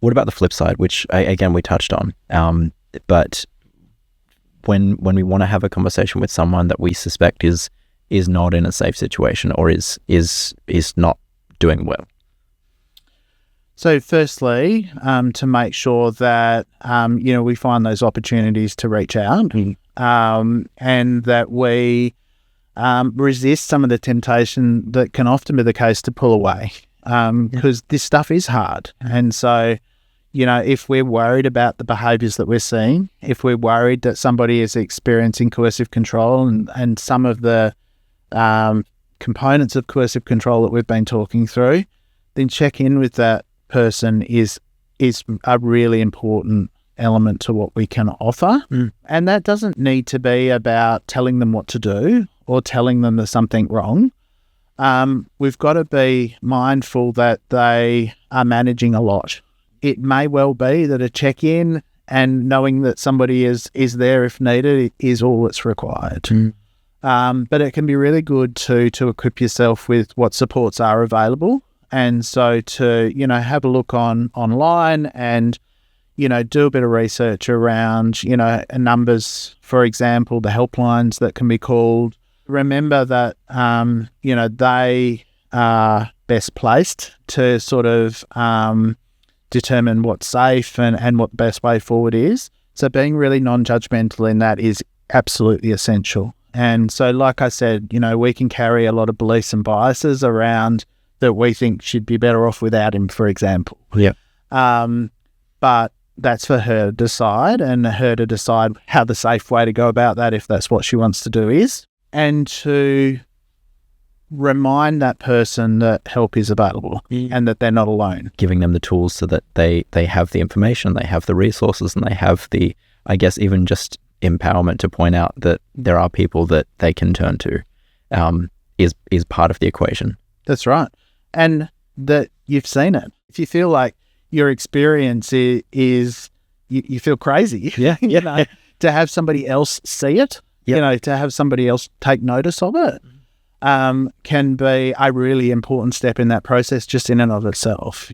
What about the flip side, which again we touched on? But when we want to have a conversation with someone that we suspect is not in a safe situation or is not doing well. So firstly, to make sure that, we find those opportunities to reach out, and that we resist some of the temptation that can often be the case to pull away, because this stuff is hard. And so, if we're worried about the behaviours that we're seeing, if we're worried that somebody is experiencing coercive control and some of the components of coercive control that we've been talking through, then check in with that person is a really important element to what we can offer. And that doesn't need to be about telling them what to do or telling them there's something wrong. We've got to be mindful that they are managing a lot. It may well be that a check-in and knowing that somebody is there if needed is all that's required. But it can be really good to equip yourself with what supports are available. And so to, have a look online and, do a bit of research around, numbers, for example, the helplines that can be called. Remember that, they are best placed to sort of determine what's safe and what the best way forward is. So being really non-judgmental in that is absolutely essential. And so, like I said, we can carry a lot of beliefs and biases around that we think she'd be better off without him, for example. Yeah. But that's for her to decide, and her to decide how the safe way to go about that, if that's what she wants to do, is. And to remind that person that help is available and that they're not alone. Giving them the tools so that they have the information, they have the resources, and they have the, I guess, even just empowerment to point out that there are people that they can turn to, is part of the equation. That's right. And that you've seen it. If you feel like your experience is you feel crazy, to have somebody else see it, to have somebody else take notice of it, can be a really important step in that process just in and of itself.